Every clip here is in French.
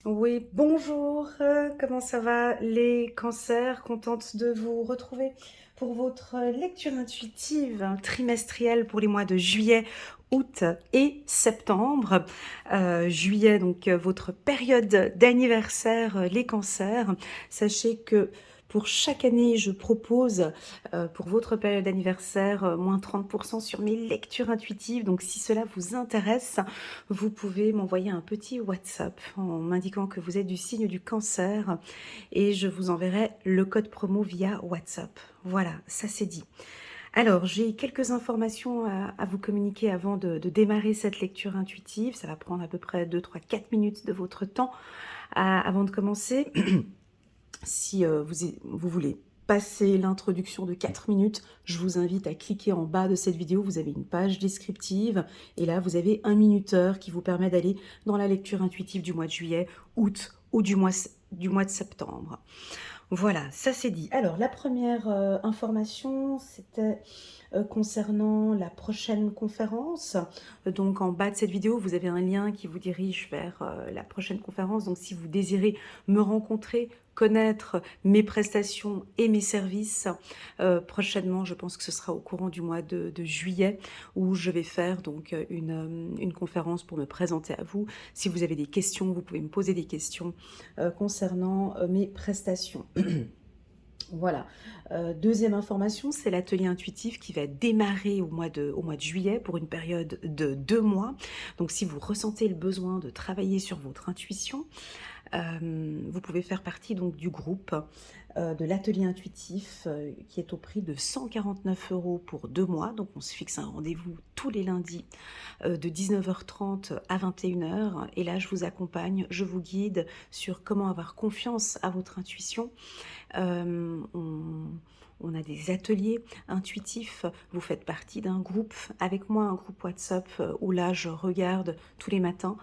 Oui, bonjour, comment ça va les cancers? Contente de vous retrouver pour votre lecture intuitive trimestrielle pour les mois de juillet, août et septembre. Juillet, donc votre période d'anniversaire, les cancers. Sachez que pour chaque année, je propose pour votre période d'anniversaire moins 30% sur mes lectures intuitives. Donc si cela vous intéresse, vous pouvez m'envoyer un petit WhatsApp en m'indiquant que vous êtes du signe du cancer et je vous enverrai le code promo via WhatsApp. Voilà, ça c'est dit. Alors, j'ai quelques informations à vous communiquer avant de démarrer cette lecture intuitive. Ça va prendre à peu près 2, 3, 4 minutes de votre temps avant de commencer. Si vous voulez passer l'introduction de 4 minutes, je vous invite à cliquer en bas de cette vidéo. Vous avez une page descriptive et là, vous avez un minuteur qui vous permet d'aller dans la lecture intuitive du mois de juillet, août ou du mois de septembre. Voilà, ça c'est dit. Alors, la première information, c'était concernant la prochaine conférence. Donc, en bas de cette vidéo, vous avez un lien qui vous dirige vers la prochaine conférence. Donc, si vous désirez me rencontrer, connaître mes prestations et mes services, prochainement, je pense que ce sera au courant du mois de juillet, où je vais faire donc une conférence pour me présenter à vous. Si vous avez des questions, vous pouvez me poser des questions concernant mes prestations. Voilà. Deuxième information, c'est l'atelier intuitif qui va démarrer au mois de juillet pour une période de 2 mois. Donc si vous ressentez le besoin de travailler sur votre intuition, vous pouvez faire partie donc du groupe de l'atelier intuitif qui est au prix de 149 € pour 2 mois. Donc on se fixe un rendez-vous tous les lundis de 19h30 à 21h. Et là, je vous accompagne, je vous guide sur comment avoir confiance à votre intuition. On a des ateliers intuitifs. Vous faites partie d'un groupe avec moi, un groupe WhatsApp où là, je regarde tous les matins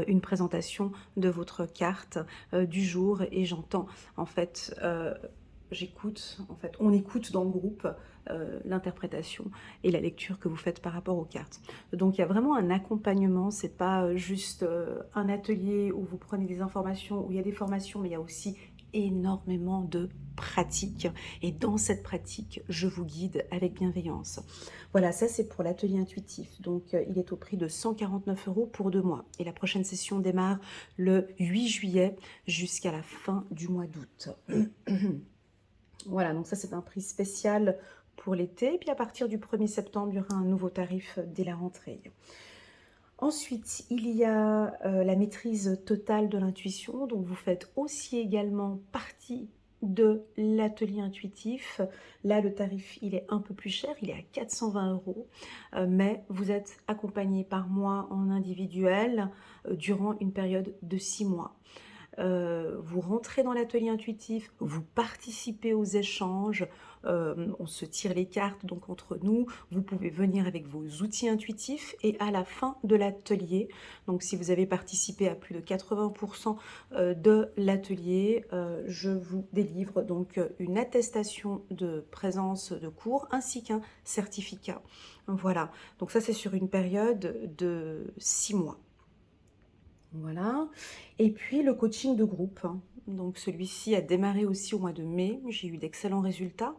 une présentation de votre carte du jour et j'entends en fait... j'écoute, en fait, on écoute dans le groupe l'interprétation et la lecture que vous faites par rapport aux cartes. Donc il y a vraiment un accompagnement, c'est pas juste un atelier où vous prenez des informations, où il y a des formations, mais il y a aussi énormément de pratique et dans cette pratique je vous guide avec bienveillance. Voilà, ça c'est pour l'atelier intuitif, donc il est au prix de 149 € pour 2 mois et la prochaine session démarre le 8 juillet jusqu'à la fin du mois d'août. Voilà, donc ça c'est un prix spécial pour l'été, puis à partir du 1er septembre il y aura un nouveau tarif dès la rentrée. Ensuite, il y a la maîtrise totale de l'intuition, donc vous faites aussi également partie de l'atelier intuitif. Là, le tarif, il est un peu plus cher, il est à 420 €, mais vous êtes accompagné par moi en individuel durant une période de 6 mois. Vous rentrez dans l'atelier intuitif, vous participez aux échanges, on se tire les cartes donc entre nous, vous pouvez venir avec vos outils intuitifs et à la fin de l'atelier, donc si vous avez participé à plus de 80% de l'atelier, je vous délivre donc une attestation de présence de cours ainsi qu'un certificat. Voilà, donc ça c'est sur une période de 6 mois. Voilà. Et puis le coaching de groupe. Donc celui-ci a démarré aussi au mois de mai. J'ai eu d'excellents résultats.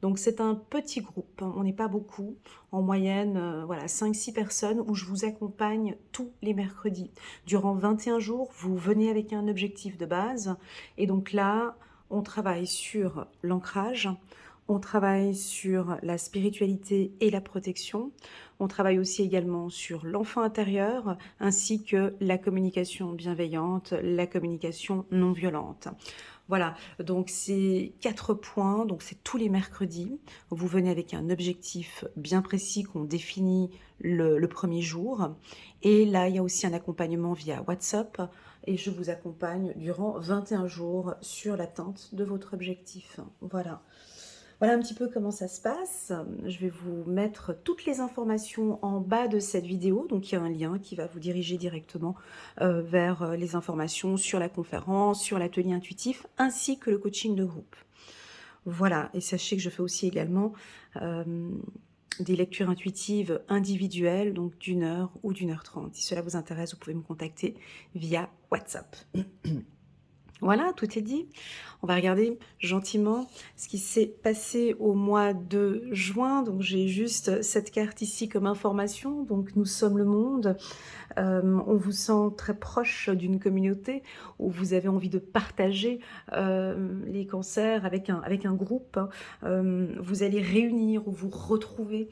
Donc c'est un petit groupe. On n'est pas beaucoup. En moyenne, voilà, 5-6 personnes où je vous accompagne tous les mercredis. Durant 21 jours, vous venez avec un objectif de base. Et donc là, on travaille sur l'ancrage. On travaille sur la spiritualité et la protection. On travaille aussi également sur l'enfant intérieur, ainsi que la communication bienveillante, la communication non violente. Voilà, donc c'est 4 points, donc c'est tous les mercredis. Vous venez avec un objectif bien précis qu'on définit le premier jour. Et là, il y a aussi un accompagnement via WhatsApp et je vous accompagne durant 21 jours sur l'atteinte de votre objectif. Voilà. Voilà un petit peu comment ça se passe. Je vais vous mettre toutes les informations en bas de cette vidéo. Donc, il y a un lien qui va vous diriger directement vers les informations sur la conférence, sur l'atelier intuitif, ainsi que le coaching de groupe. Voilà, et sachez que je fais aussi également des lectures intuitives individuelles, donc d'1 heure ou d'1 h 30. Si cela vous intéresse, vous pouvez me contacter via WhatsApp. Voilà, tout est dit. On va regarder gentiment ce qui s'est passé au mois de juin. Donc j'ai juste cette carte ici comme information. Donc nous sommes le monde. On vous sent très proche d'une communauté où vous avez envie de partager les cancers avec un groupe. Vous allez réunir ou vous retrouver.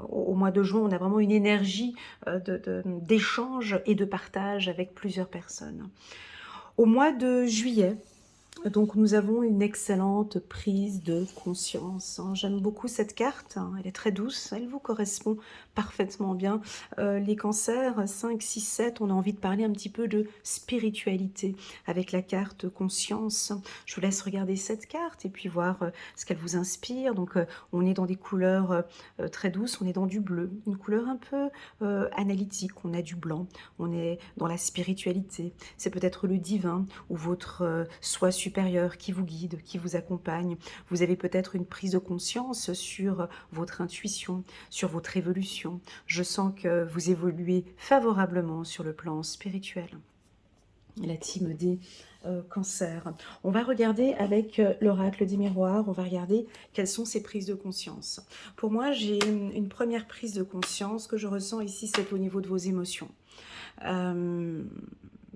Au mois de juin, on a vraiment une énergie d'échange et de partage avec plusieurs personnes. Au mois de juillet, donc nous avons une excellente prise de conscience. J'aime beaucoup cette carte, elle est très douce, elle vous correspond parfaitement bien. Les cancers 5, 6, 7, on a envie de parler un petit peu de spiritualité avec la carte conscience. Je vous laisse regarder cette carte et puis voir ce qu'elle vous inspire. Donc on est dans des couleurs très douces, on est dans du bleu, une couleur un peu analytique, on a du blanc, on est dans la spiritualité. C'est peut-être le divin ou votre soi supérieur qui vous guide, qui vous accompagne. Vous avez peut-être une prise de conscience sur votre intuition, sur votre évolution. Je sens que vous évoluez favorablement sur le plan spirituel. La team des cancers. On va regarder avec l'oracle des miroirs, on va regarder quelles sont ces prises de conscience. Pour moi, j'ai une première prise de conscience que je ressens ici, c'est au niveau de vos émotions.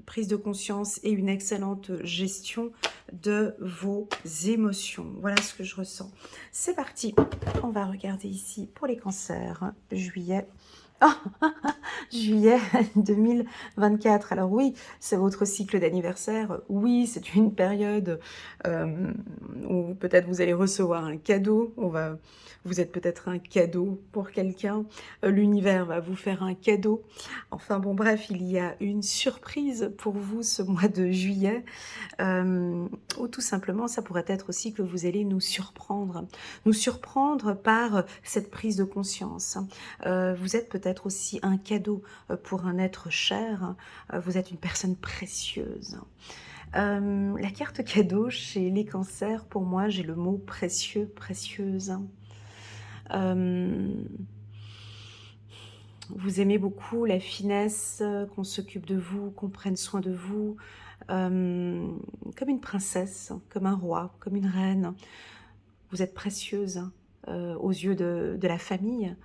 Prise de conscience et une excellente gestion de vos émotions. Voilà ce que je ressens. C'est parti. On va regarder ici pour les cancers. Juillet. Juillet 2024. Alors oui, c'est votre cycle d'anniversaire. Oui, c'est une période où peut-être vous allez recevoir un cadeau. Vous êtes peut-être un cadeau pour quelqu'un. L'univers va vous faire un cadeau. Enfin bon, bref, il y a une surprise pour vous ce mois de juillet. Ou tout simplement, ça pourrait être aussi que vous allez nous surprendre par cette prise de conscience. Vous êtes peut-être aussi un cadeau pour un être cher. Vous êtes une personne précieuse. La carte cadeau chez les cancers, pour moi, j'ai le mot précieux, précieuse. Vous aimez beaucoup la finesse, qu'on s'occupe de vous, qu'on prenne soin de vous, comme une princesse, comme un roi, comme une reine. Vous êtes précieuse aux yeux de la famille.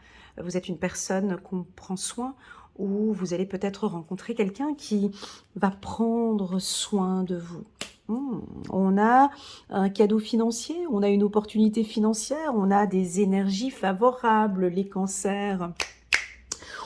Vous êtes une personne qu'on prend soin, ou vous allez peut-être rencontrer quelqu'un qui va prendre soin de vous. On a un cadeau financier, on a une opportunité financière, on a des énergies favorables, les cancers.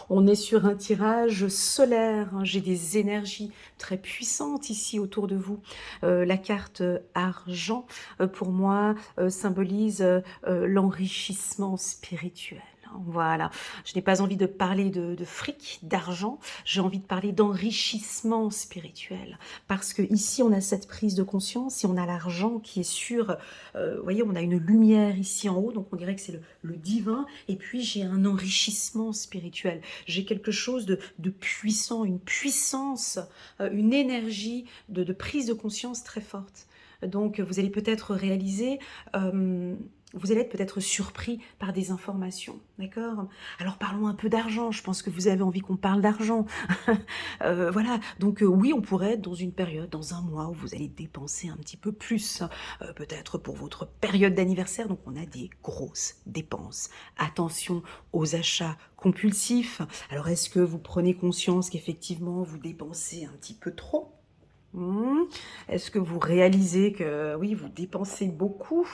On est sur un tirage solaire, j'ai des énergies très puissantes ici autour de vous. La carte argent, pour moi, symbolise l'enrichissement spirituel. Voilà, je n'ai pas envie de parler de fric, d'argent, j'ai envie de parler d'enrichissement spirituel. Parce que ici, on a cette prise de conscience et on a l'argent qui est sur... vous voyez, on a une lumière ici en haut, donc on dirait que c'est le divin. Et puis, j'ai un enrichissement spirituel. J'ai quelque chose de puissant, une puissance, une énergie de prise de conscience très forte. Donc, vous allez peut-être réaliser... vous allez être peut-être surpris par des informations, d'accord? Alors parlons un peu d'argent, je pense que vous avez envie qu'on parle d'argent. Voilà, donc oui, on pourrait être dans une période, dans un mois, où vous allez dépenser un petit peu plus, peut-être pour votre période d'anniversaire, donc on a des grosses dépenses. Attention aux achats compulsifs. Alors est-ce que vous prenez conscience qu'effectivement vous dépensez un petit peu trop? Est-ce que vous réalisez que oui, vous dépensez beaucoup,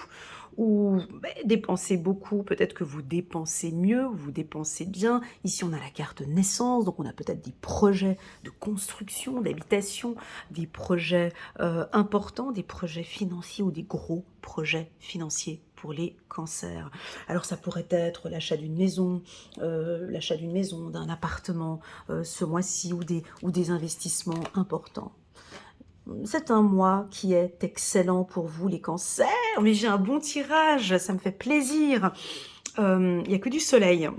ou dépensez beaucoup, peut-être que vous dépensez mieux, vous dépensez bien. Ici, on a la carte naissance, donc on a peut-être des projets de construction, d'habitation, des projets importants, des projets financiers ou des gros projets financiers pour les cancers. Alors ça pourrait être l'achat d'une maison, d'un appartement ce mois-ci, ou des investissements importants. C'est un mois qui est excellent pour vous, les cancers, mais j'ai un bon tirage, ça me fait plaisir. Il y a que du soleil.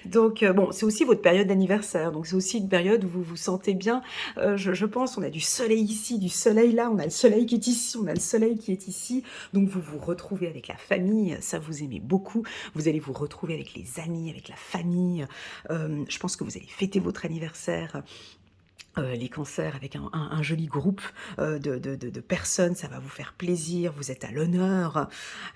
Donc bon, c'est aussi votre période d'anniversaire, donc c'est aussi une période où vous vous sentez bien. Je pense, on a du soleil ici, du soleil là, on a le soleil qui est ici, on a le soleil qui est ici. Donc vous vous retrouvez avec la famille, ça vous aimez beaucoup. Vous allez vous retrouver avec les amis, avec la famille. Je pense que vous allez fêter votre anniversaire les cancers avec un joli groupe de personnes, ça va vous faire plaisir, vous êtes à l'honneur,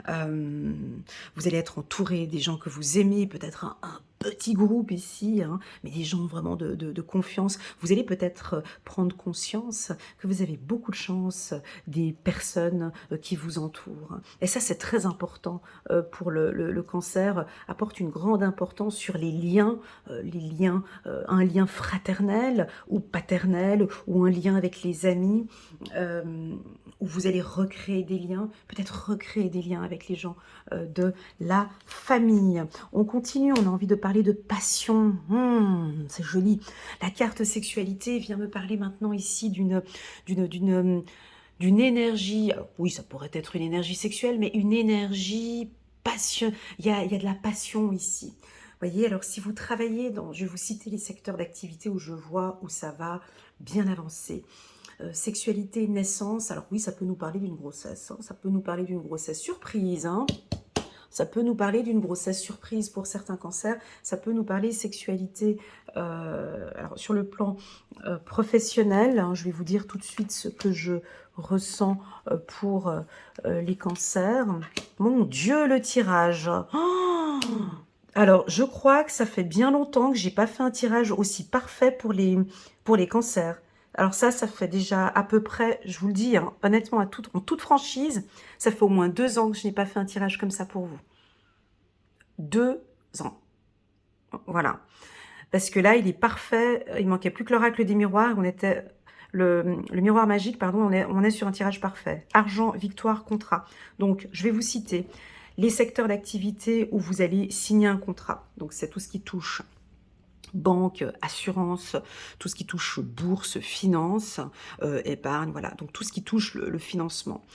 vous allez être entouré des gens que vous aimez, peut-être un petit groupe ici, hein, mais des gens vraiment de confiance. Vous allez peut-être prendre conscience que vous avez beaucoup de chance des personnes qui vous entourent. Et ça, c'est très important pour le cancer, apporte une grande importance sur les liens, un lien fraternel ou paternel, ou un lien avec les amis, euh, où vous allez recréer des liens, peut-être recréer des liens avec les gens de la famille. On continue, on a envie de parler de passion. C'est joli. La carte sexualité vient me parler maintenant ici d'une énergie. Alors, oui, ça pourrait être une énergie sexuelle, mais une énergie passion. Il y a de la passion ici. Voyez, alors si vous travaillez dans, je vais vous citer les secteurs d'activité où je vois où ça va bien avancer. Sexualité, naissance, alors oui, ça peut nous parler d'une grossesse, hein, ça peut nous parler d'une grossesse surprise, hein, ça peut nous parler d'une grossesse surprise pour certains cancers, ça peut nous parler sexualité, alors sur le plan professionnel, hein, je vais vous dire tout de suite ce que je ressens pour les cancers. Mon Dieu, le tirage. Oh, alors, je crois que ça fait bien longtemps que j'ai pas fait un tirage aussi parfait pour les cancers. Alors ça fait déjà à peu près, je vous le dis, hein, honnêtement, en toute franchise, ça fait au moins 2 ans que je n'ai pas fait un tirage comme ça pour vous. 2 ans. Voilà. Parce que là, il est parfait. Il manquait plus que l'oracle des miroirs. On était le miroir magique, pardon, on est sur un tirage parfait. Argent, victoire, contrat. Donc, je vais vous citer les secteurs d'activité où vous allez signer un contrat. Donc, c'est tout ce qui touche banque, assurance, tout ce qui touche bourse, finance, épargne, voilà. Donc, tout ce qui touche le financement.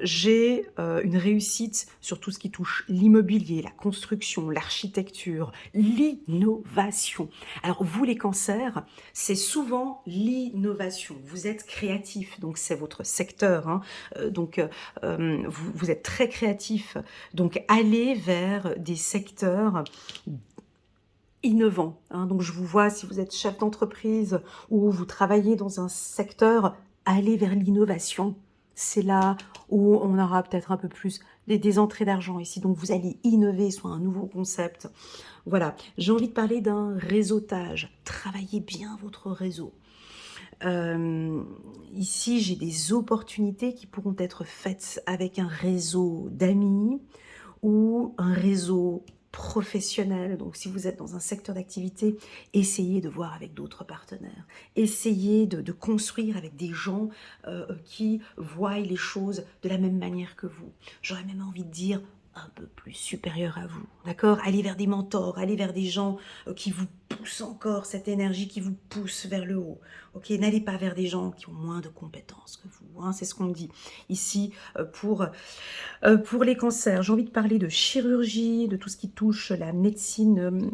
J'ai une réussite sur tout ce qui touche l'immobilier, la construction, l'architecture, l'innovation. Alors vous les cancers, c'est souvent l'innovation. Vous êtes créatif, donc c'est votre secteur, hein. Vous êtes très créatif. Donc allez vers des secteurs innovants, hein. Donc je vous vois, si vous êtes chef d'entreprise ou vous travaillez dans un secteur, allez vers l'innovation. C'est là où on aura peut-être un peu plus des entrées d'argent ici. Donc vous allez innover sur un nouveau concept. Voilà, j'ai envie de parler d'un réseautage. Travaillez bien votre réseau. Ici, j'ai des opportunités qui pourront être faites avec un réseau d'amis ou un réseau professionnel. Donc, si vous êtes dans un secteur d'activité, essayez de voir avec d'autres partenaires. Essayez de construire avec des gens qui voient les choses de la même manière que vous. J'aurais même envie de dire un peu plus supérieur à vous, d'accord? Allez vers des mentors, allez vers des gens qui vous poussent encore, cette énergie qui vous pousse vers le haut, ok? N'allez pas vers des gens qui ont moins de compétences que vous, hein, c'est ce qu'on dit ici pour les cancers. J'ai envie de parler de chirurgie, de tout ce qui touche la médecine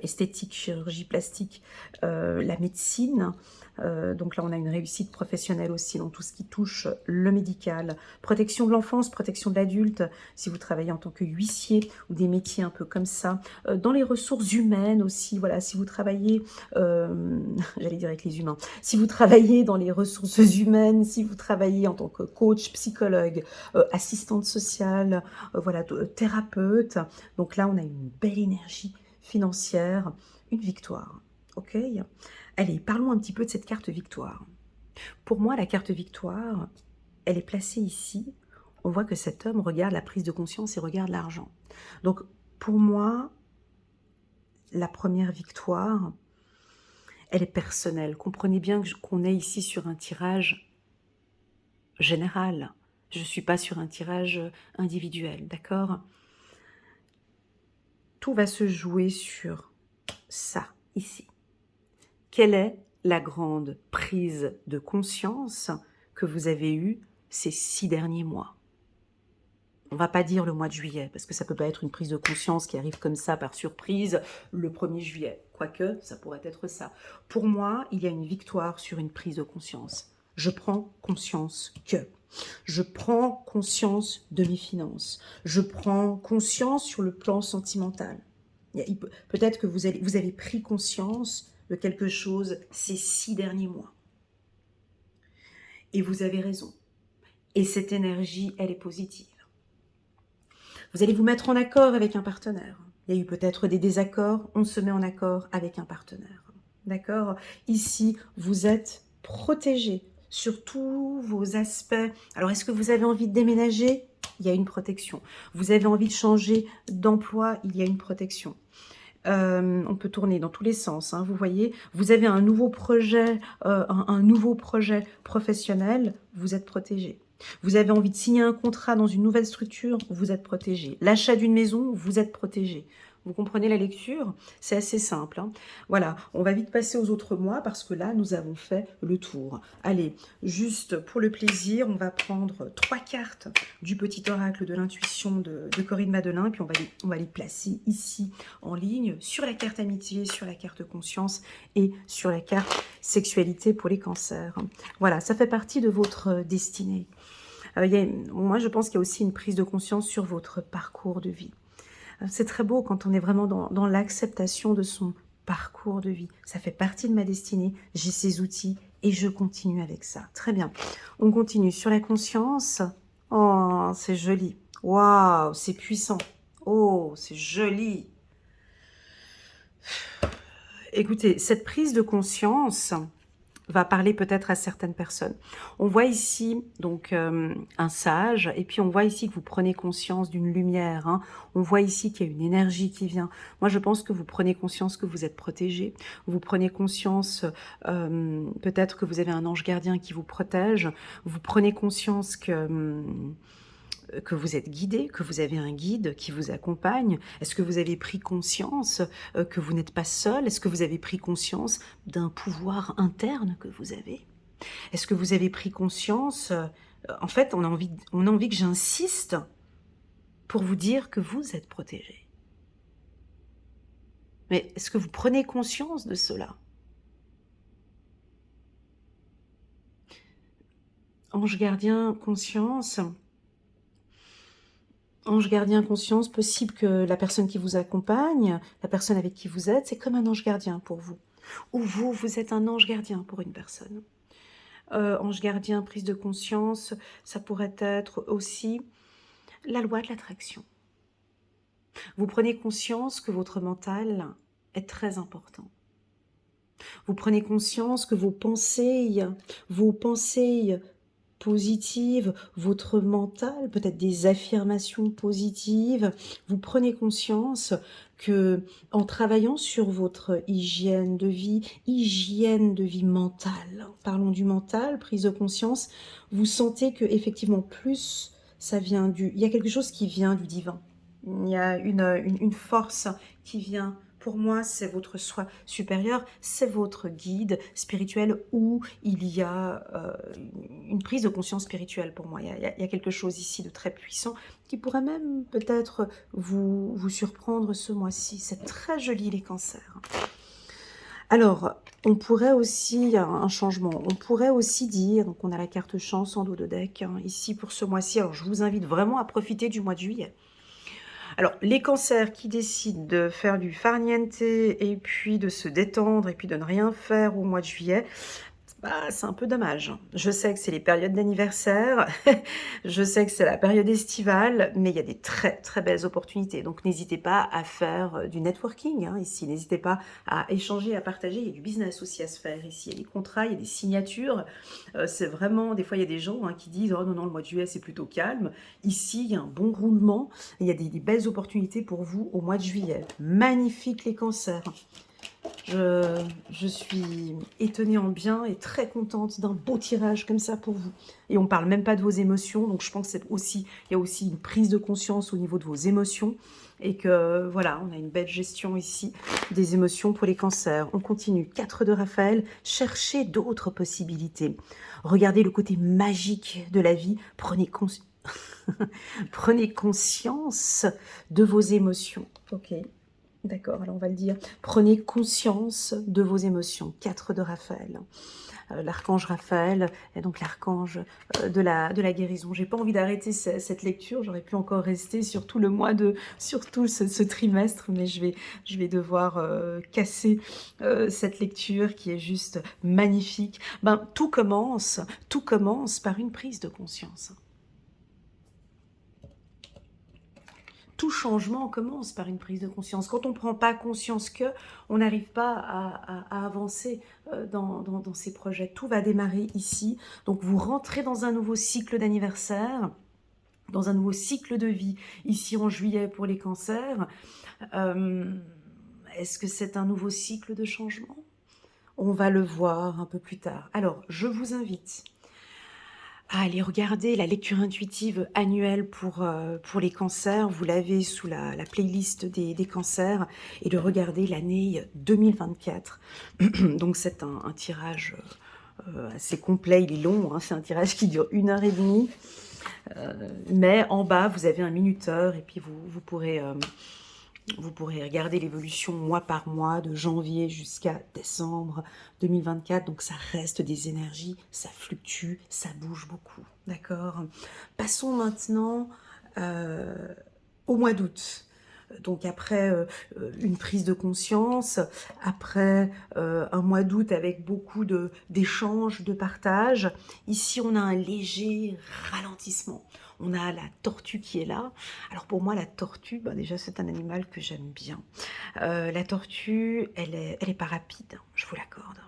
esthétique, chirurgie plastique, la médecine. Donc là, on a une réussite professionnelle aussi dans tout ce qui touche le médical. Protection de l'enfance, protection de l'adulte, si vous travaillez en tant que huissier ou des métiers un peu comme ça. Dans les ressources humaines aussi, voilà, si vous travaillez, j'allais dire avec les humains, si vous travaillez dans les ressources humaines, si vous travaillez en tant que coach, psychologue, assistante sociale, voilà, thérapeute. Donc là, on a une belle énergie financière, une victoire. Ok? Allez, parlons un petit peu de cette carte victoire. Pour moi, la carte victoire, elle est placée ici. On voit que cet homme regarde la prise de conscience et regarde l'argent. Donc, pour moi, la première victoire, elle est personnelle. Comprenez bien qu'on est ici sur un tirage général. Je ne suis pas sur un tirage individuel, d'accord? Tout va se jouer sur ça, ici. Quelle est la grande prise de conscience que vous avez eue ces 6 derniers mois? On va pas dire le mois de juillet, parce que ça peut pas être une prise de conscience qui arrive comme ça par surprise le 1er juillet. Quoique, ça pourrait être ça. Pour moi, il y a une victoire sur une prise de conscience. Je prends conscience que. Je prends conscience de mes finances. Je prends conscience sur le plan sentimental. Peut-être que vous avez pris conscience de quelque chose ces 6 derniers mois. Et vous avez raison. Et cette énergie, elle est positive. Vous allez vous mettre en accord avec un partenaire. Il y a eu peut-être des désaccords, on se met en accord avec un partenaire. D'accord? Ici, vous êtes protégé sur tous vos aspects. Alors, est-ce que vous avez envie de déménager? Il y a une protection. Vous avez envie de changer d'emploi? Il y a une protection. On peut tourner dans tous les sens, hein, vous voyez. Vous avez un nouveau projet, un nouveau projet professionnel, vous êtes protégé. Vous avez envie de signer un contrat dans une nouvelle structure, vous êtes protégé. L'achat d'une maison, vous êtes protégé. Vous comprenez la lecture? C'est assez simple, hein. Voilà, on va vite passer aux autres mois parce que là, nous avons fait le tour. Allez, juste pour le plaisir, on va prendre 3 cartes du petit oracle de l'intuition de Corinne Madelin, puis on va les placer ici en ligne, sur la carte amitié, sur la carte conscience et sur la carte sexualité pour les cancers. Voilà, ça fait partie de votre destinée. Moi, je pense qu'il y a aussi une prise de conscience sur votre parcours de vie. C'est très beau quand on est vraiment dans l'acceptation de son parcours de vie. Ça fait partie de ma destinée, j'ai ces outils et je continue avec ça. Très bien. On continue sur la conscience. Oh, c'est joli. Waouh, c'est puissant. Oh, c'est joli. Écoutez, cette prise de conscience va parler peut-être à certaines personnes. On voit ici donc un sage, et puis on voit ici que vous prenez conscience d'une lumière, hein. On voit ici qu'il y a une énergie qui vient. Moi, je pense que vous prenez conscience que vous êtes protégé. Vous prenez conscience peut-être que vous avez un ange gardien qui vous protège. Vous prenez conscience que vous êtes guidé, que vous avez un guide qui vous accompagne. Est-ce que vous avez pris conscience que vous n'êtes pas seul? Est-ce que vous avez pris conscience d'un pouvoir interne que vous avez? Est-ce que vous avez pris conscience en fait, on a envie que j'insiste pour vous dire que vous êtes protégé. Mais est-ce que vous prenez conscience de cela? Ange gardien, conscience. Ange gardien, conscience, possible que la personne qui vous accompagne, la personne avec qui vous êtes, c'est comme un ange gardien pour vous. Ou vous êtes un ange gardien pour une personne. Ange gardien, prise de conscience, ça pourrait être aussi la loi de l'attraction. Vous prenez conscience que votre mental est très important. Vous prenez conscience que vos pensées positives, votre mental, peut-être des affirmations positives, vous prenez conscience que en travaillant sur votre hygiène de vie mentale, parlons du mental, prise de conscience, vous sentez que effectivement plus ça vient il y a quelque chose qui vient du divin. Il y a une force qui vient. Pour moi, c'est votre soi supérieur, c'est votre guide spirituel où il y a une prise de conscience spirituelle pour moi. Il y a quelque chose ici de très puissant qui pourrait même peut-être vous surprendre ce mois-ci. C'est très joli les cancers. Alors, on pourrait aussi, un changement, on pourrait aussi dire, donc on a la carte chance en dos de deck, hein, ici pour ce mois-ci. Alors, je vous invite vraiment à profiter du mois de juillet. Alors, les cancers qui décident de faire du farniente et puis de se détendre et puis de ne rien faire au mois de juillet, bah, c'est un peu dommage. Je sais que c'est les périodes d'anniversaire, je sais que c'est la période estivale, mais il y a des très très belles opportunités. Donc n'hésitez pas à faire du networking hein, ici, n'hésitez pas à échanger, à partager. Il y a du business aussi à se faire ici, il y a des contrats, il y a des signatures. C'est vraiment, des fois il y a des gens hein, qui disent « Oh non, non, le mois de juillet c'est plutôt calme ». Ici, il y a un bon roulement, il y a des belles opportunités pour vous au mois de juillet. Magnifique les cancers. Je suis étonnée en bien et très contente d'un beau tirage comme ça pour vous. Et on ne parle même pas de vos émotions, donc je pense qu'il y a aussi une prise de conscience au niveau de vos émotions et que voilà, on a une belle gestion ici des émotions pour les cancers. On continue. 4 de Raphaël, cherchez d'autres possibilités. Regardez le côté magique de la vie, prenez conscience. Prenez conscience de vos émotions. Ok, d'accord, alors on va le dire. Prenez conscience de vos émotions. 4 de Raphaël. L'archange Raphaël est donc l'archange de la guérison. J'ai pas envie d'arrêter cette lecture, j'aurais pu encore rester sur tout le mois sur tout ce trimestre, mais je vais devoir casser cette lecture qui est juste magnifique. Ben, tout commence par une prise de conscience. Tout changement commence par une prise de conscience. Quand on ne prend pas conscience que, on n'arrive pas à avancer dans ces projets. Tout va démarrer ici. Donc vous rentrez dans un nouveau cycle d'anniversaire, dans un nouveau cycle de vie, ici en juillet pour les cancers. Est-ce que c'est un nouveau cycle de changement? On va le voir un peu plus tard. Alors, je vous invite à aller regarder la lecture intuitive annuelle pour les cancers. Vous l'avez sous la playlist des cancers et de regarder l'année 2024. Donc c'est un tirage assez complet, il est long, hein, c'est un tirage qui dure 1h30. Mais en bas, vous avez un minuteur et puis vous pourrez regarder l'évolution mois par mois, de janvier jusqu'à décembre 2024. Donc ça reste des énergies, ça fluctue, ça bouge beaucoup. D'accord? Passons maintenant au mois d'août. Donc après une prise de conscience, après un mois d'août avec beaucoup d'échanges, de partage, ici on a un léger ralentissement. On a la tortue qui est là. Alors pour moi la tortue, ben déjà c'est un animal que j'aime bien. La tortue, elle est pas rapide, je vous l'accorde.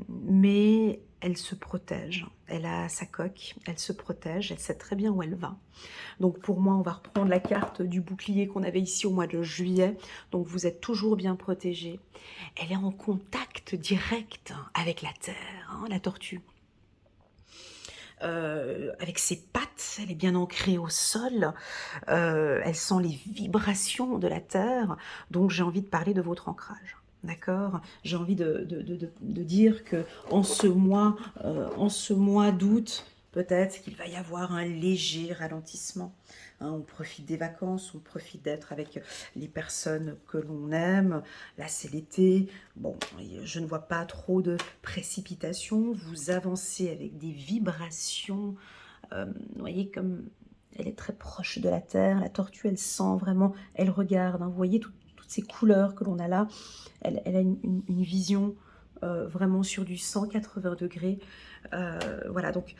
Mais elle se protège, elle a sa coque, elle se protège, elle sait très bien où elle va. Donc pour moi, on va reprendre la carte du bouclier qu'on avait ici au mois de juillet. Donc vous êtes toujours bien protégé. Elle est en contact direct avec la terre, hein, la tortue. Avec ses pattes, elle est bien ancrée au sol, elle sent les vibrations de la terre, donc j'ai envie de parler de votre ancrage. D'accord? J'ai envie de dire que en ce mois d'août, peut-être qu'il va y avoir un léger ralentissement. Hein, on profite des vacances, on profite d'être avec les personnes que l'on aime. Là, c'est l'été. Bon, je ne vois pas trop de précipitations. Vous avancez avec des vibrations, vous voyez, comme elle est très proche de la terre. La tortue, elle sent vraiment, elle regarde. Hein, vous voyez toutes ces couleurs que l'on a là. Elle a une vision vraiment sur du 180 degrés. Voilà, donc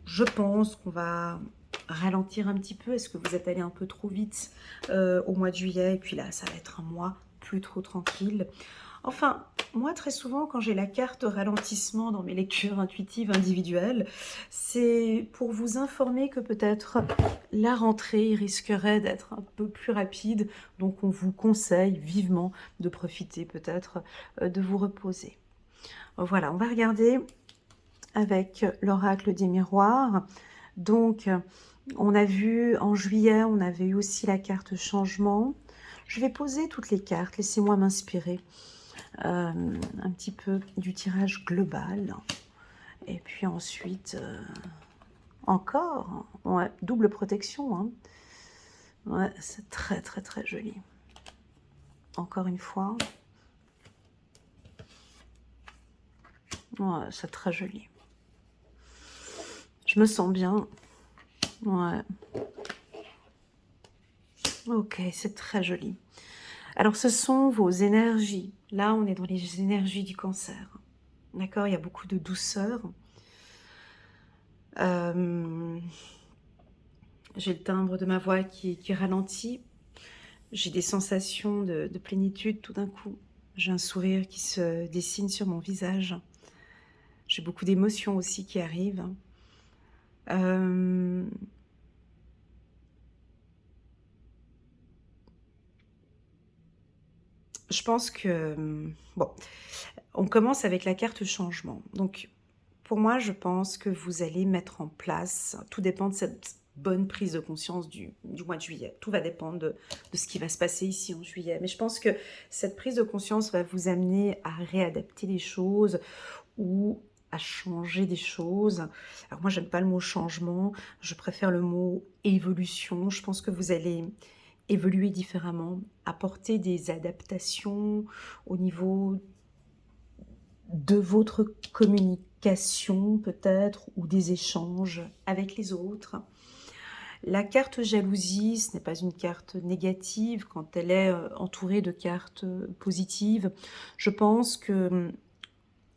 je pense qu'on va ralentir un petit peu. Est-ce que vous êtes allé un peu trop vite au mois de juillet? Et puis là, ça va être un mois plus trop tranquille. Enfin, moi, très souvent, quand j'ai la carte ralentissement dans mes lectures intuitives individuelles, c'est pour vous informer que peut-être la rentrée risquerait d'être un peu plus rapide. Donc, on vous conseille vivement de profiter peut-être de vous reposer. Voilà, on va regarder avec l'oracle des miroirs. Donc, on a vu en juillet, on avait eu aussi la carte changement. Je vais poser toutes les cartes, laissez-moi m'inspirer un petit peu du tirage global. Et puis ensuite, encore, ouais, double protection. Hein. Ouais, c'est très très très joli. Encore une fois. Ouais, c'est très joli. Je me sens bien. Ouais. Ok, c'est très joli. Alors, ce sont vos énergies. Là, on est dans les énergies du cancer. D'accord? Il y a beaucoup de douceur. J'ai le timbre de ma voix qui ralentit. J'ai des sensations de plénitude tout d'un coup. J'ai un sourire qui se dessine sur mon visage. J'ai beaucoup d'émotions aussi qui arrivent. Je pense que... Bon, on commence avec la carte changement. Donc, pour moi, je pense que vous allez mettre en place... Tout dépend de cette bonne prise de conscience du mois de juillet. Tout va dépendre de ce qui va se passer ici en juillet. Mais je pense que cette prise de conscience va vous amener à réadapter les choses ou à changer des choses. Alors moi, j'aime pas le mot changement, je préfère le mot évolution. Je pense que vous allez évoluer différemment, apporter des adaptations au niveau de votre communication peut-être, ou des échanges avec les autres. La carte jalousie, ce n'est pas une carte négative quand elle est entourée de cartes positives. Je pense que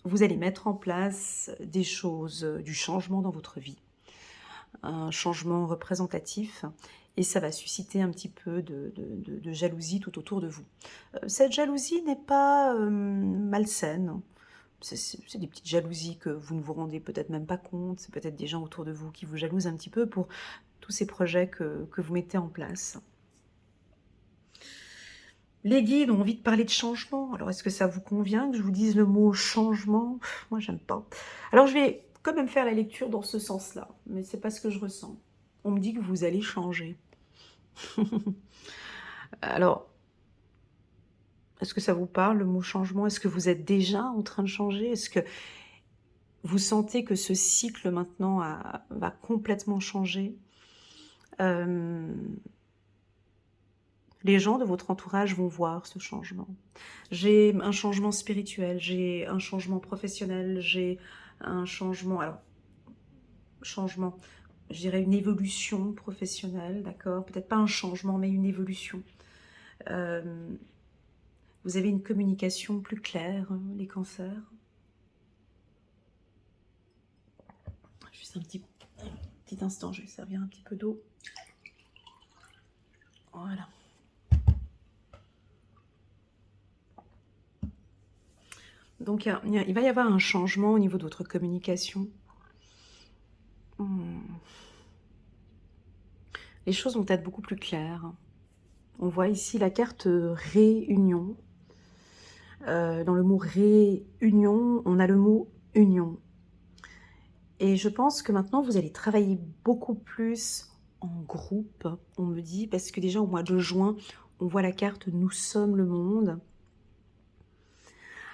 vous allez mettre en place des choses, du changement dans votre vie, un changement représentatif, et ça va susciter un petit peu de jalousie tout autour de vous. Cette jalousie n'est pas malsaine. C'est des petites jalousies que vous ne vous rendez peut-être même pas compte. C'est peut-être des gens autour de vous qui vous jalousent un petit peu pour tous ces projets que vous mettez en place. Les guides ont envie de parler de changement. Alors, est-ce que ça vous convient que je vous dise le mot changement? Moi, j'aime pas. Alors, je vais quand même faire la lecture dans ce sens-là, mais c'est pas ce que je ressens. On me dit que vous allez changer. Alors, est-ce que ça vous parle, le mot changement? Est-ce que vous êtes déjà en train de changer? Est-ce que vous sentez que ce cycle maintenant va complètement changer? Les gens de votre entourage vont voir ce changement. J'ai un changement spirituel, j'ai un changement professionnel, j'ai un changement, alors, changement, je dirais une évolution professionnelle, d'accord? Peut-être pas un changement, mais une évolution. Vous avez une communication plus claire, les cancers. Juste un petit instant, je vais servir un petit peu d'eau. Voilà. Donc, il va y avoir un changement au niveau de votre communication. Les choses vont être beaucoup plus claires. On voit ici la carte réunion. Dans le mot réunion, on a le mot union. Et je pense que maintenant, vous allez travailler beaucoup plus en groupe, on me dit, parce que déjà au mois de juin, on voit la carte « Nous sommes le monde ».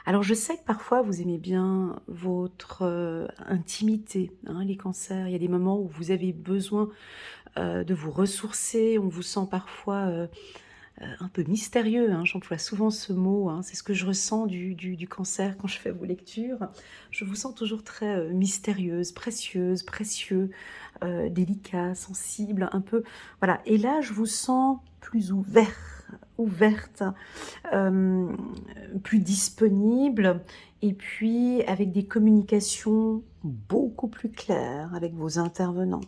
Alors, je sais que parfois, vous aimez bien votre intimité, hein, les cancers. Il y a des moments où vous avez besoin de vous ressourcer. On vous sent parfois un peu mystérieux, hein, j'emploie souvent ce mot, hein, c'est ce que je ressens du cancer quand je fais vos lectures. Je vous sens toujours très mystérieuse, précieuse, précieux, délicat, sensible, un peu... Voilà, et là, je vous sens plus ouverte, plus disponible, et puis avec des communications beaucoup plus claires avec vos intervenants.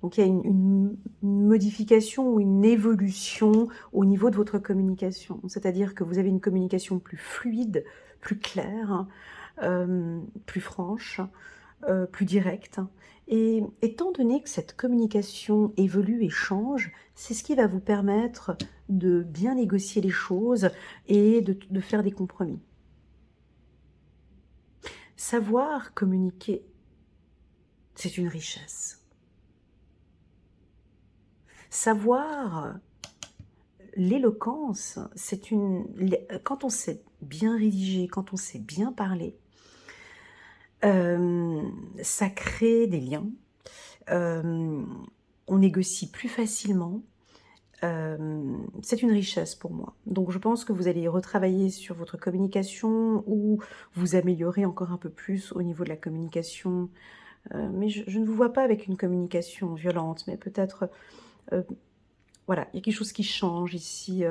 Donc, il y a une modification ou une évolution au niveau de votre communication. C'est-à-dire que vous avez une communication plus fluide, plus claire, plus franche, plus directe. Et étant donné que cette communication évolue et change, c'est ce qui va vous permettre de bien négocier les choses et de faire des compromis. Savoir communiquer, c'est une richesse. Savoir l'éloquence, c'est une... Quand on sait bien rédiger, quand on sait bien parler, ça crée des liens, on négocie plus facilement, c'est une richesse pour moi. Donc je pense que vous allez retravailler sur votre communication ou vous améliorer encore un peu plus au niveau de la communication. Mais je ne vous vois pas avec une communication violente, mais peut-être... voilà, il y a quelque chose qui change ici.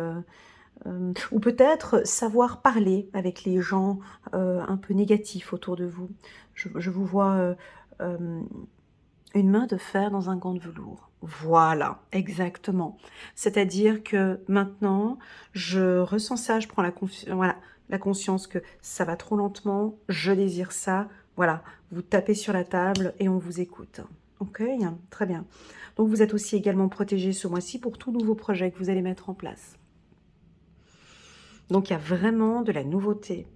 Ou peut-être savoir parler avec les gens un peu négatifs autour de vous. Je vous vois une main de fer dans un gant de velours. Voilà, exactement. C'est-à-dire que maintenant, je ressens ça, je prends voilà, la conscience que ça va trop lentement, je désire ça. Voilà, vous tapez sur la table et on vous écoute. Ok, très bien. Donc, vous êtes aussi également protégé ce mois-ci pour tout nouveau projet que vous allez mettre en place. Donc, il y a vraiment de la nouveauté.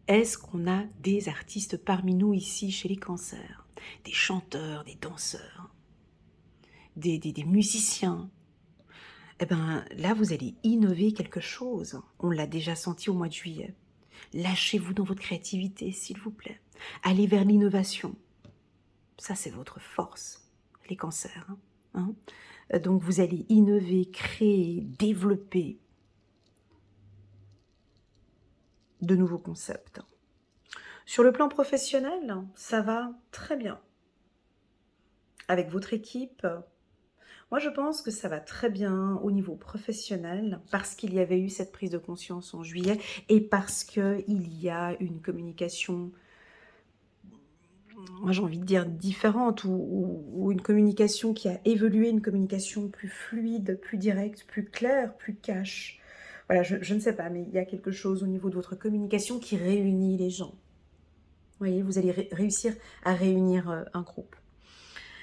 Est-ce qu'on a des artistes parmi nous ici chez les cancers? Des chanteurs, des danseurs, des musiciens? Eh bien, là, vous allez innover quelque chose. On l'a déjà senti au mois de juillet. Lâchez-vous dans votre créativité, s'il vous plaît. Allez vers l'innovation. Ça, c'est votre force, les cancers. Donc, vous allez innover, créer, développer de nouveaux concepts. Sur le plan professionnel, ça va très bien. Avec votre équipe, moi je pense que ça va très bien au niveau professionnel parce qu'il y avait eu cette prise de conscience en juillet et parce qu'il y a une communication, moi j'ai envie de dire différente ou une communication qui a évolué, une communication plus fluide, plus directe, plus claire, plus cash. Voilà, je ne sais pas, mais il y a quelque chose au niveau de votre communication qui réunit les gens. Vous voyez, vous allez réussir à réunir un groupe.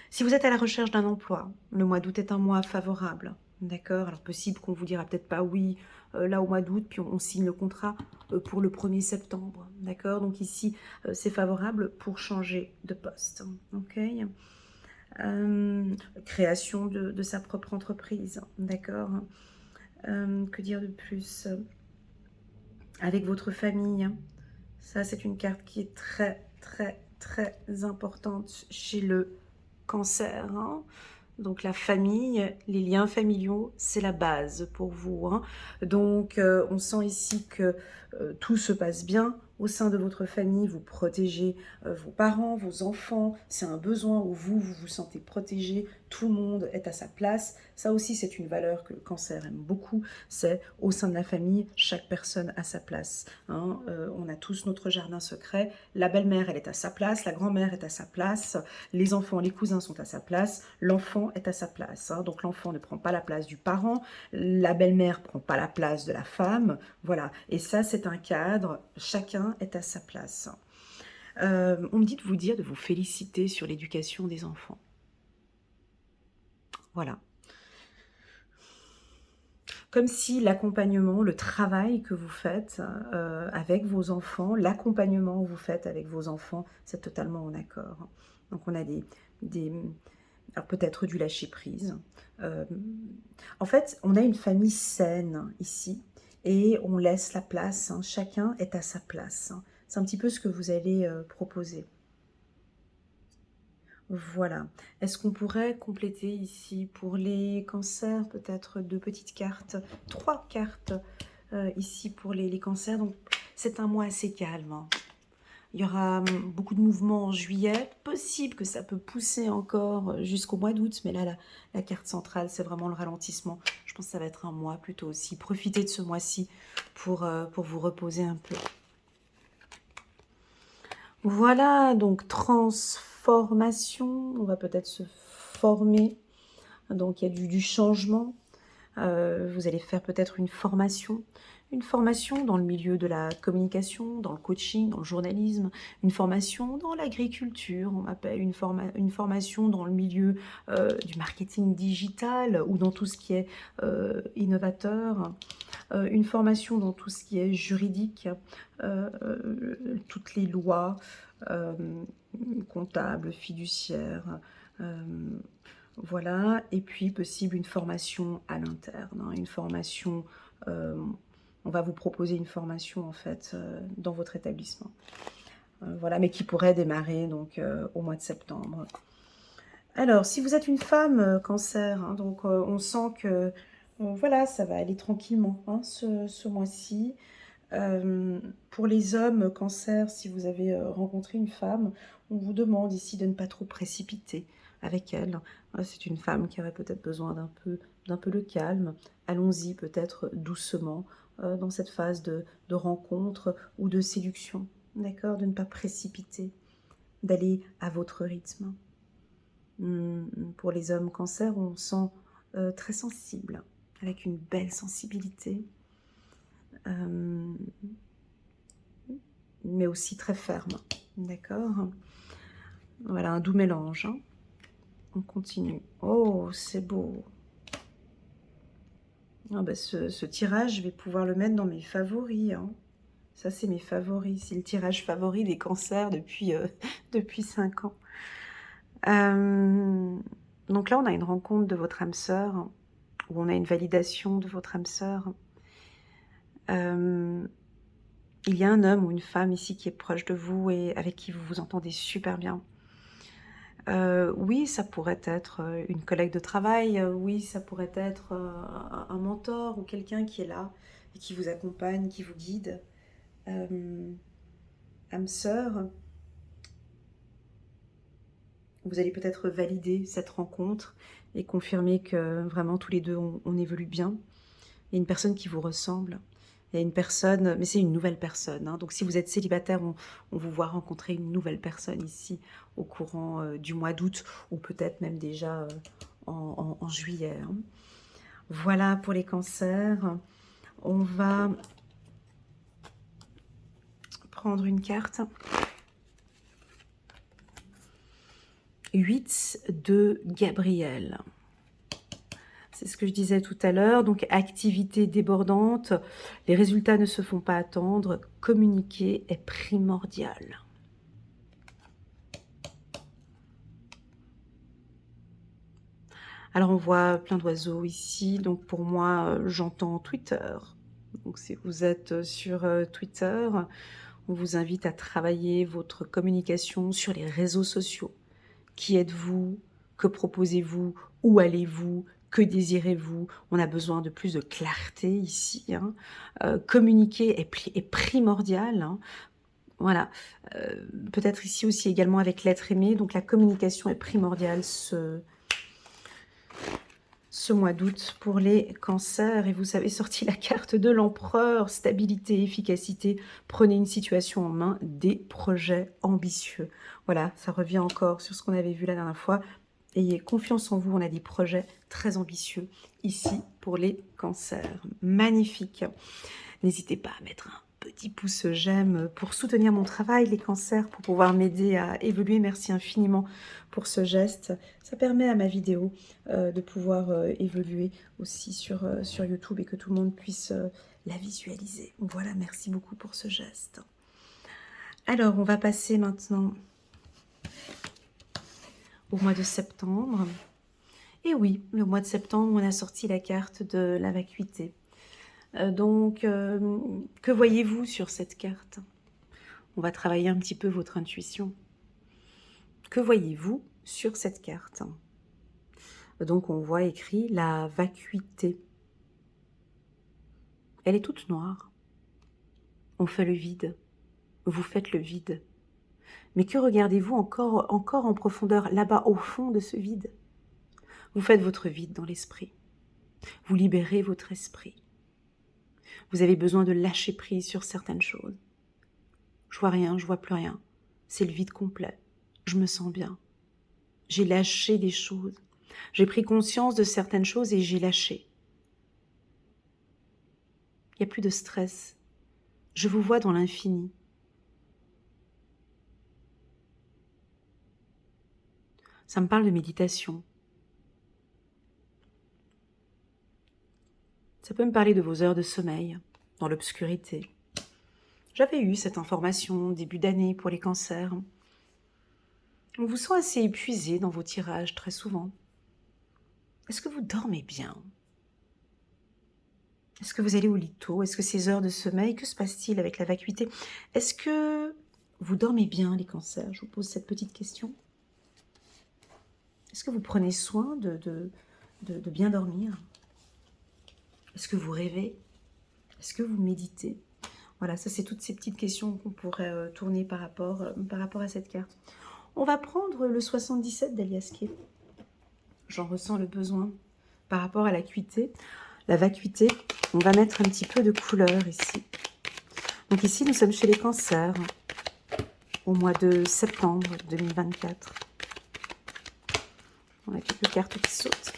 Si vous êtes à la recherche d'un emploi, le mois d'août est un mois favorable, d'accord? Alors possible qu'on vous dira peut-être pas oui, là au mois d'août, puis on signe le contrat pour le 1er septembre, d'accord? Donc ici, c'est favorable pour changer de poste, ok? Création de sa propre entreprise, d'accord? Que dire de plus? Avec votre famille, ça c'est une carte qui est très, très, très importante chez le Cancer, Donc la famille, les liens familiaux, c'est la base pour vous. Donc on sent ici que tout se passe bien au sein de votre famille. Vous protégez vos parents, vos enfants. C'est un besoin où vous vous sentez protégé. Tout le monde est à sa place. Ça aussi, c'est une valeur que le Cancer aime beaucoup. C'est au sein de la famille, chaque personne a sa place. On a tous notre jardin secret. La belle-mère, elle est à sa place. La grand-mère est à sa place. Les enfants, les cousins sont à sa place, l'enfant est à sa place. Donc l'enfant ne prend pas la place du parent, la belle-mère ne prend pas la place de la femme. Voilà, et ça c'est un cadre, chacun est à sa place. On me dit de vous dire, de vous féliciter sur l'éducation des enfants. Voilà. Comme si l'accompagnement, le travail que vous faites avec vos enfants, l'accompagnement que vous faites avec vos enfants, c'est totalement en accord. Donc on a alors peut-être du lâcher-prise. En fait, on a une famille saine ici et on laisse la place. Chacun est à sa place. C'est un petit peu ce que vous allez proposer. Voilà. Est-ce qu'on pourrait compléter ici pour les cancers, peut-être 2 petites cartes, 3 cartes ici pour les cancers. Donc c'est un mois assez calme. Il y aura beaucoup de mouvements en juillet. Possible que ça peut pousser encore jusqu'au mois d'août. Mais là, la carte centrale, c'est vraiment le ralentissement. Je pense que ça va être un mois plutôt aussi. Profitez de ce mois-ci pour vous reposer un peu. Voilà, donc transformation. On va peut-être se former. Donc, il y a du changement. Vous allez faire peut-être une formation dans le milieu de la communication, dans le coaching, dans le journalisme, une formation dans l'agriculture, on m'appelle une formation dans le milieu du marketing digital ou dans tout ce qui est innovateur, une formation dans tout ce qui est juridique, toutes les lois comptables, fiduciaires, voilà, et puis possible une formation à l'interne, une formation, on va vous proposer une formation en fait dans votre établissement. Voilà, mais qui pourrait démarrer donc au mois de septembre. Alors, si vous êtes une femme cancer, donc on sent que voilà, ça va aller tranquillement ce mois-ci. Pour les hommes cancer, si vous avez rencontré une femme, on vous demande ici de ne pas trop précipiter avec elle. C'est une femme qui aurait peut-être besoin d'un peu de calme. Allons-y peut-être doucement dans cette phase de rencontre ou de séduction. D'accord? De ne pas précipiter, d'aller à votre rythme. Pour les hommes cancer, on sent très sensible, avec une belle sensibilité. Mais aussi très ferme, d'accord? Voilà, un doux mélange. On continue. Oh, c'est beau. Ah bah ce tirage, je vais pouvoir le mettre dans mes favoris. Ça, c'est mes favoris. C'est le tirage favori des cancers depuis, depuis 5 ans. Donc là, on a une rencontre de votre âme sœur, où on a une validation de votre âme sœur. Il y a un homme ou une femme ici qui est proche de vous et avec qui vous vous entendez super bien. Oui, ça pourrait être une collègue de travail, oui, ça pourrait être un mentor ou quelqu'un qui est là et qui vous accompagne, qui vous guide. Âme sœur, vous allez peut-être valider cette rencontre et confirmer que vraiment tous les deux on évolue bien. Il y a une personne qui vous ressemble. Il y a une personne, mais c'est une nouvelle personne, hein. Donc si vous êtes célibataire, on vous voit rencontrer une nouvelle personne ici au courant du mois d'août ou peut-être même déjà en juillet, hein. Voilà pour les cancers. On va prendre une carte. 8 de Gabriel. C'est ce que je disais tout à l'heure. Donc, activité débordante. Les résultats ne se font pas attendre. Communiquer est primordial. Alors, on voit plein d'oiseaux ici. Donc, pour moi, j'entends Twitter. Donc, si vous êtes sur Twitter, on vous invite à travailler votre communication sur les réseaux sociaux. Qui êtes-vous? Que proposez-vous? Où allez-vous? Que désirez-vous? On a besoin de plus de clarté ici, hein. Communiquer est primordial, hein. Voilà. Peut-être ici aussi également avec l'être aimé. Donc la communication est primordiale ce mois d'août pour les cancers. Et vous avez sorti la carte de l'empereur. Stabilité, efficacité. Prenez une situation en main. Des projets ambitieux. Voilà, ça revient encore sur ce qu'on avait vu la dernière fois. Ayez confiance en vous, on a des projets très ambitieux ici pour les cancers. Magnifique. N'hésitez pas à mettre un petit pouce j'aime pour soutenir mon travail, les cancers, pour pouvoir m'aider à évoluer. Merci infiniment pour ce geste. Ça permet à ma vidéo de pouvoir évoluer aussi sur YouTube et que tout le monde puisse la visualiser. Voilà, merci beaucoup pour ce geste. Alors, on va passer maintenant au mois de septembre. Et oui, le mois de septembre, on a sorti la carte de la vacuité. Donc, que voyez-vous sur cette carte? On va travailler un petit peu votre intuition. Que voyez-vous sur cette carte? Donc, on voit écrit la vacuité. Elle est toute noire. On fait le vide. Vous faites le vide. Mais que regardez-vous encore en profondeur, là-bas, au fond de ce vide? Vous faites votre vide dans l'esprit. Vous libérez votre esprit. Vous avez besoin de lâcher prise sur certaines choses. Je vois rien, je vois plus rien. C'est le vide complet. Je me sens bien. J'ai lâché des choses. J'ai pris conscience de certaines choses et j'ai lâché. Il n'y a plus de stress. Je vous vois dans l'infini. Ça me parle de méditation. Ça peut me parler de vos heures de sommeil, dans l'obscurité. J'avais eu cette information début d'année pour les cancers. On vous sent assez épuisé dans vos tirages très souvent. Est-ce que vous dormez bien? Est-ce que vous allez au lit tôt? Est-ce que ces heures de sommeil, que se passe-t-il avec la vacuité? Est-ce que vous dormez bien, les cancers? Je vous pose cette petite question. Est-ce que vous prenez soin de bien dormir? Est-ce que vous rêvez? Est-ce que vous méditez? Voilà, ça c'est toutes ces petites questions qu'on pourrait tourner par rapport à cette carte. On va prendre le 77 d'Aliasqué. J'en ressens le besoin par rapport à l'acuité. La vacuité, on va mettre un petit peu de couleur ici. Donc ici, nous sommes chez les cancers, au mois de septembre 2024. On a quelques cartes qui sautent.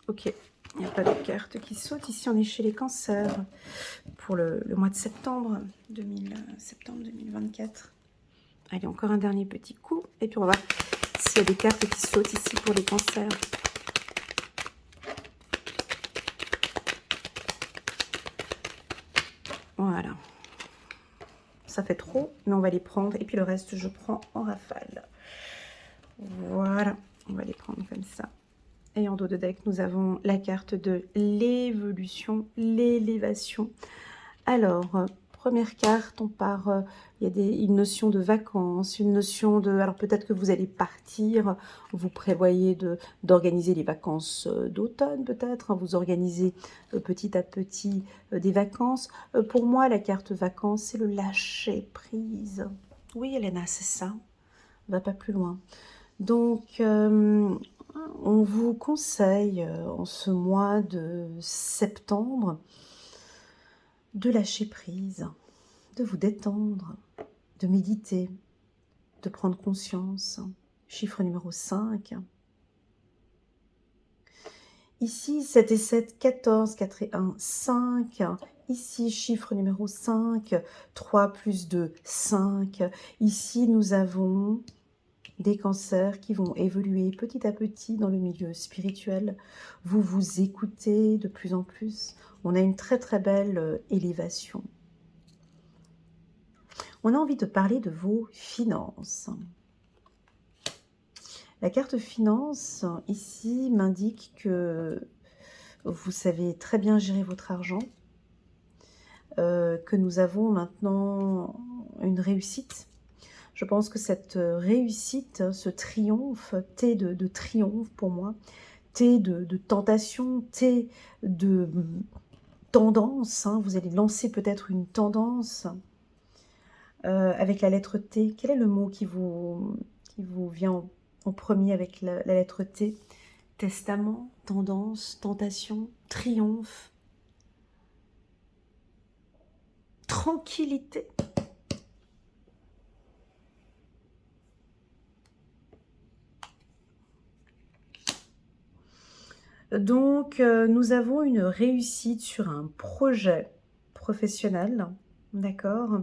Ok, il n'y a pas de carte qui saute. Ici, on est chez les cancers pour le mois de septembre 2024. Allez, encore un dernier petit coup. Et puis, on va voir s'il y a des cartes qui sautent ici pour les cancers. Voilà. Ça fait trop, mais on va les prendre. Et puis le reste, je prends en rafale. Voilà, on va les prendre comme ça. Et en dos de deck, nous avons la carte de l'évolution, l'élévation. Alors, première carte, on part, il y a une notion de vacances, une notion de... Alors peut-être que vous allez partir, vous prévoyez d'organiser les vacances d'automne peut-être, hein, vous organisez petit à petit des vacances. Pour moi, la carte vacances, c'est le lâcher prise. Oui, Elena, c'est ça. On va pas plus loin. Donc, on vous conseille en ce mois de septembre de lâcher prise, de vous détendre, de méditer, de prendre conscience. Chiffre numéro 5. Ici, 7 et 7, 14, 4 et 1, 5. Ici, chiffre numéro 5, 3 plus 2, 5. Ici, nous avons des cancers qui vont évoluer petit à petit dans le milieu spirituel. Vous vous écoutez de plus en plus. On a une très très belle élévation. On a envie de parler de vos finances. La carte finance, ici, m'indique que vous savez très bien gérer votre argent, que nous avons maintenant une réussite. Je pense que cette réussite, ce triomphe, T de triomphe pour moi, T de tentation, T de tendance, hein, vous allez lancer peut-être une tendance avec la lettre T. Quel est le mot qui vous vient en premier avec la lettre T? Testament, tendance, tentation, triomphe, tranquillité. Donc, nous avons une réussite sur un projet professionnel, d'accord?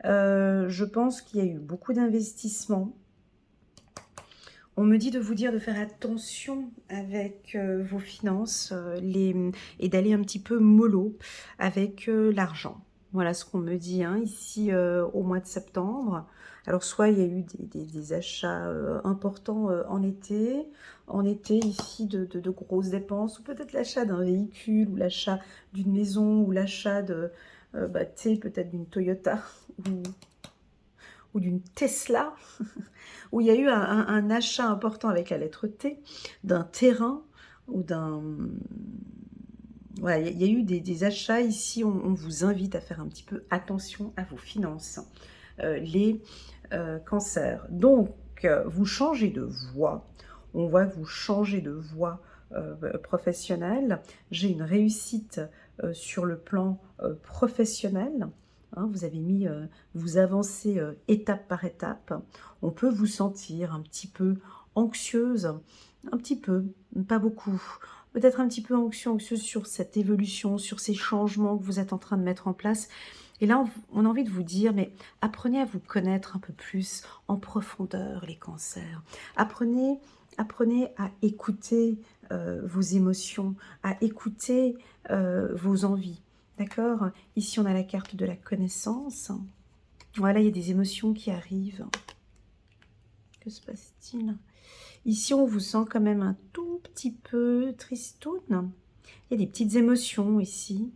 Je pense qu'il y a eu beaucoup d'investissements. On me dit de vous dire de faire attention avec vos finances et d'aller un petit peu mollo avec l'argent. Voilà ce qu'on me dit hein, ici au mois de septembre. Alors soit il y a eu des achats importants en été ici de grosses dépenses, ou peut-être l'achat d'un véhicule, ou l'achat d'une maison, ou l'achat de, peut-être d'une Toyota, ou d'une Tesla, où il y a eu un achat important avec la lettre T, d'un terrain, ou d'un... Voilà, il y a eu des achats ici, on vous invite à faire un petit peu attention à vos finances, les cancers. Donc, vous changez de voie, on voit que vous changez de voie professionnelle. J'ai une réussite sur le plan professionnel. Hein, vous avez mis, vous avancez étape par étape. On peut vous sentir un petit peu anxieuse, un petit peu, pas beaucoup. Peut-être un petit peu anxieuse sur cette évolution, sur ces changements que vous êtes en train de mettre en place. Et là, on a envie de vous dire, mais apprenez à vous connaître un peu plus en profondeur, les cancers. Apprenez à écouter vos émotions, à écouter vos envies. D'accord? Ici, on a la carte de la connaissance. Voilà, il y a des émotions qui arrivent. Que se passe-t-il? Ici, on vous sent quand même un tout petit peu tristoun. Il y a des petites émotions ici.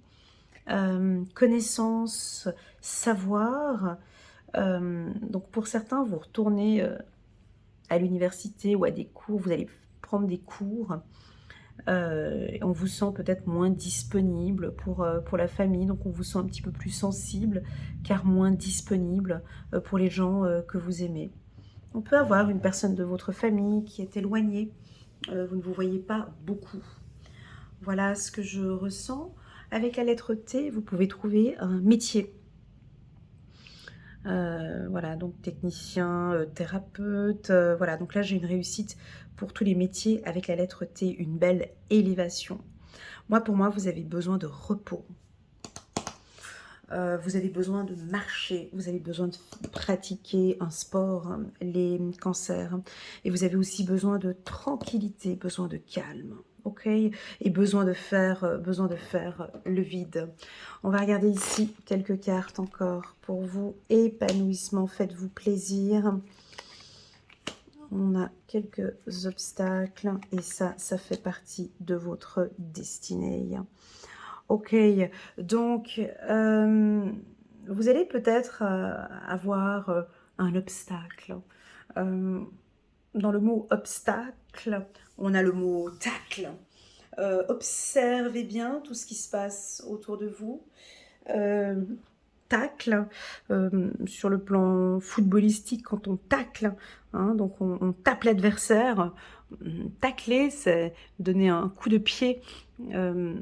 Connaissance, savoir. Donc, pour certains, vous retournez à l'université ou à des cours. Vous allez prendre des cours. On vous sent peut-être moins disponible pour la famille. Donc, on vous sent un petit peu plus sensible, car moins disponible pour les gens que vous aimez. On peut avoir une personne de votre famille qui est éloignée. Vous ne vous voyez pas beaucoup. Voilà ce que je ressens. Avec la lettre T, vous pouvez trouver un métier. Voilà, donc technicien, thérapeute. Voilà, donc là, j'ai une réussite pour tous les métiers avec la lettre T, une belle élévation. Pour moi, vous avez besoin de repos. Vous avez besoin de marcher, vous avez besoin de pratiquer un sport, hein, les cancers. Et vous avez aussi besoin de tranquillité, besoin de calme. Ok, et besoin de faire le vide. On va regarder ici quelques cartes encore pour vous. Épanouissement, faites-vous plaisir. On a quelques obstacles et ça fait partie de votre destinée. Ok, donc vous allez peut-être avoir un obstacle. Euh, Dans le mot obstacle, on a le mot tacle. Observez bien tout ce qui se passe autour de vous. Euh, Tacle, sur le plan footballistique, quand on tacle, hein, donc on tape l'adversaire. Tacler, c'est donner un coup de pied,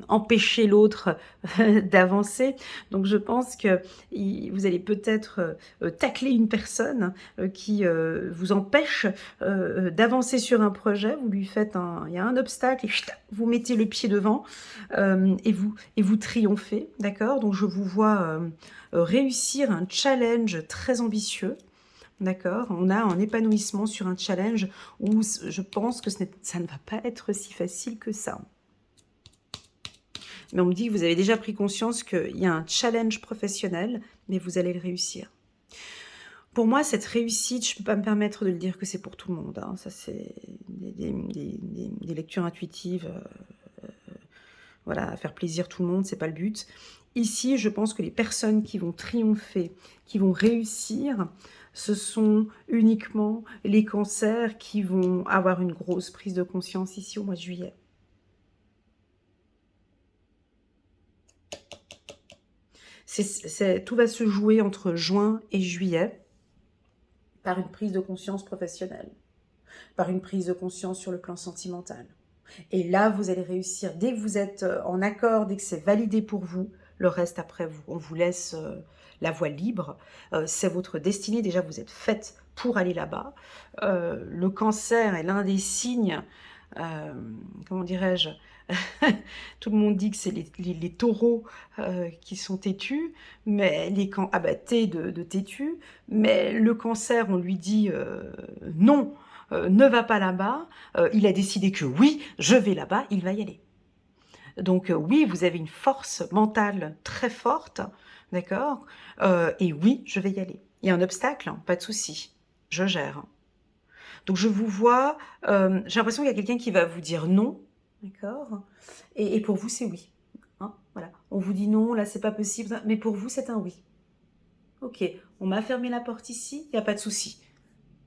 empêcher l'autre d'avancer. Donc je pense que vous allez peut-être tacler une personne qui vous empêche d'avancer sur un projet. Vous lui faites il y a un obstacle et vous mettez le pied devant et vous triomphez, d'accord? Donc je vous vois réussir un challenge très ambitieux. D'accord, on a un épanouissement sur un challenge où je pense que ça ne va pas être si facile que ça. Mais on me dit que vous avez déjà pris conscience qu'il y a un challenge professionnel, mais vous allez le réussir. Pour moi, cette réussite, je ne peux pas me permettre de le dire que c'est pour tout le monde. Hein. Ça, c'est des lectures intuitives. Voilà, faire plaisir tout le monde, c'est pas le but. Ici, je pense que les personnes qui vont triompher, qui vont réussir, ce sont uniquement les cancers qui vont avoir une grosse prise de conscience ici au mois de juillet. Tout va se jouer entre juin et juillet par une prise de conscience professionnelle, par une prise de conscience sur le plan sentimental. Et là, vous allez réussir. Dès que vous êtes en accord, dès que c'est validé pour vous, le reste après, on vous laisse la voie libre. C'est votre destinée. Déjà, vous êtes faite pour aller là-bas. Le cancer est l'un des signes, comment dirais-je, tout le monde dit que c'est les taureaux qui sont têtus, mais T de têtu, mais le cancer, on lui dit non, ne va pas là-bas. Il a décidé que oui, je vais là-bas, il va y aller. Donc oui, vous avez une force mentale très forte, d'accord, et oui, je vais y aller. Il y a un obstacle, hein, pas de souci, je gère. Donc je vous vois, j'ai l'impression qu'il y a quelqu'un qui va vous dire non, d'accord, et pour vous c'est oui. Hein, voilà. On vous dit non, là c'est pas possible, mais pour vous c'est un oui. Ok, on m'a fermé la porte ici, il n'y a pas de souci.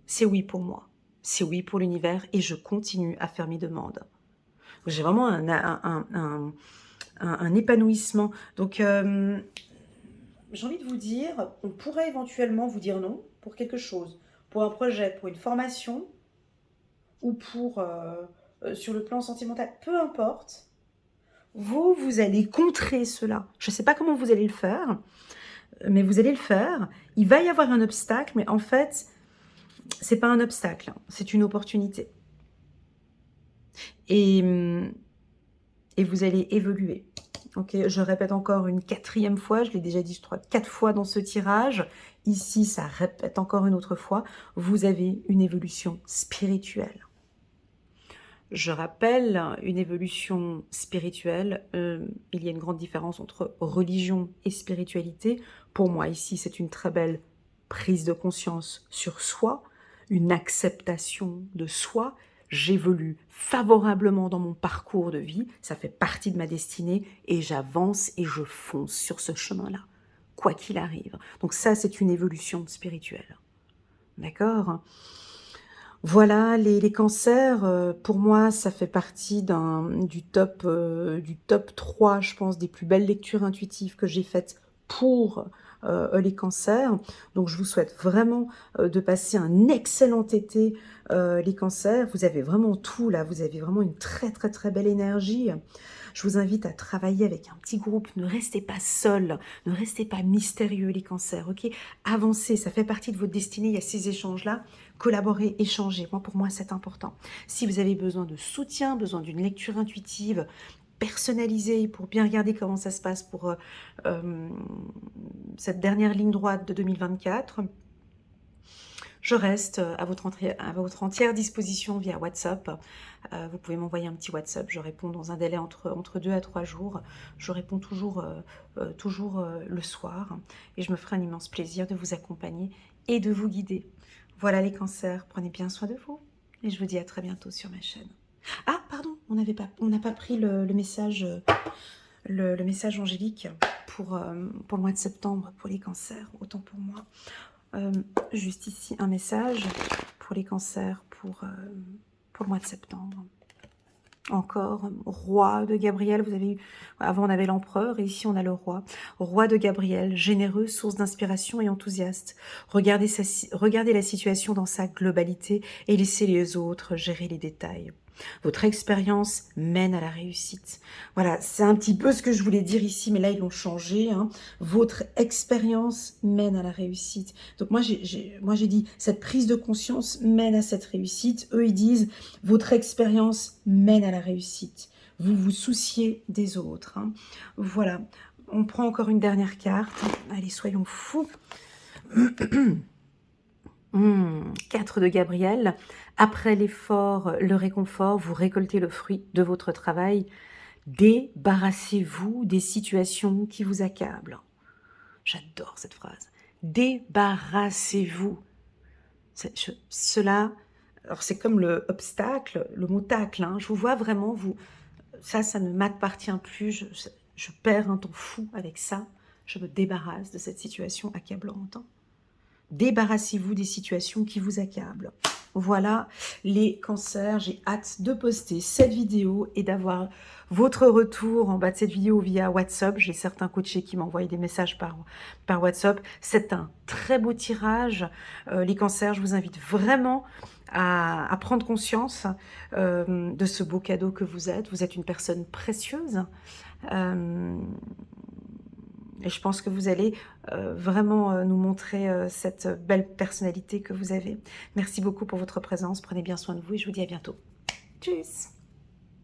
C'est oui pour moi, c'est oui pour l'univers et je continue à faire mes demandes. J'ai vraiment un épanouissement. Donc j'ai envie de vous dire, on pourrait éventuellement vous dire non pour quelque chose, pour un projet, pour une formation ou pour sur le plan sentimental, peu importe. Vous allez contrer cela. Je ne sais pas comment vous allez le faire, mais vous allez le faire. Il va y avoir un obstacle, mais en fait, c'est pas un obstacle, hein, c'est une opportunité. Et vous allez évoluer. Ok, je répète encore une 4e fois, je l'ai déjà dit, je crois, 4 fois dans ce tirage. Ici, ça répète encore une autre fois. Vous avez une évolution spirituelle. Je rappelle, une évolution spirituelle, il y a une grande différence entre religion et spiritualité. Pour moi, ici, c'est une très belle prise de conscience sur soi, une acceptation de soi. J'évolue favorablement dans mon parcours de vie, ça fait partie de ma destinée et j'avance et je fonce sur ce chemin-là, quoi qu'il arrive. Donc ça, c'est une évolution spirituelle. D'accord ? Voilà, les cancers, pour moi, ça fait partie du top 3, je pense, des plus belles lectures intuitives que j'ai faites pour les cancers. Donc, je vous souhaite vraiment de passer un excellent été, les cancers. Vous avez vraiment tout, là. Vous avez vraiment une très, très, très belle énergie. Je vous invite à travailler avec un petit groupe. Ne restez pas seuls. Ne restez pas mystérieux, les cancers, ok? Avancez, ça fait partie de votre destinée. Il y a ces échanges-là. Collaborer, échanger. Pour moi, c'est important. Si vous avez besoin de soutien, besoin d'une lecture intuitive, personnalisé pour bien regarder comment ça se passe pour cette dernière ligne droite de 2024. Je reste à votre entière disposition via WhatsApp. Vous pouvez m'envoyer un petit WhatsApp. Je réponds dans un délai entre 2 à 3 jours. Je réponds toujours, le soir. Et je me ferai un immense plaisir de vous accompagner et de vous guider. Voilà les cancers. Prenez bien soin de vous. Et je vous dis à très bientôt sur ma chaîne. Ah, pardon, on n'a pas pris le message, le message angélique pour le mois de septembre, pour les cancers. Autant pour moi. Juste ici, un message pour les cancers pour le mois de septembre. Encore, roi de Gabriel, vous avez eu, avant on avait l'empereur et ici on a le roi. Roi de Gabriel, généreux, source d'inspiration et enthousiaste. Regardez la situation dans sa globalité et laissez les autres gérer les détails. Votre expérience mène à la réussite. Voilà, c'est un petit peu ce que je voulais dire ici, mais là ils l'ont changé. Hein. Votre expérience mène à la réussite. Donc moi j'ai dit, cette prise de conscience mène à cette réussite. Eux ils disent, votre expérience mène à la réussite. Vous vous souciez des autres. Hein. Voilà, on prend encore une dernière carte. Allez, soyons fous. 4 de Gabriel. Après l'effort, le réconfort, vous récoltez le fruit de votre travail. Débarrassez-vous des situations qui vous accablent. J'adore cette phrase. Débarrassez-vous. Cela, alors c'est comme le obstacle, le mot tacle. Hein, je vous vois vraiment, ça ne m'appartient plus. Je perds un temps fou avec ça. Je me débarrasse de cette situation accablante. Débarrassez-vous des situations qui vous accablent. Voilà les cancers. J'ai hâte de poster cette vidéo et d'avoir votre retour en bas de cette vidéo via WhatsApp. J'ai certains coachés qui m'envoient des messages par WhatsApp. C'est un très beau tirage. Les cancers, je vous invite vraiment à prendre conscience de ce beau cadeau que vous êtes. Vous êtes une personne précieuse. Et je pense que vous allez vraiment nous montrer cette belle personnalité que vous avez. Merci beaucoup pour votre présence. Prenez bien soin de vous et je vous dis à bientôt. Tchuss!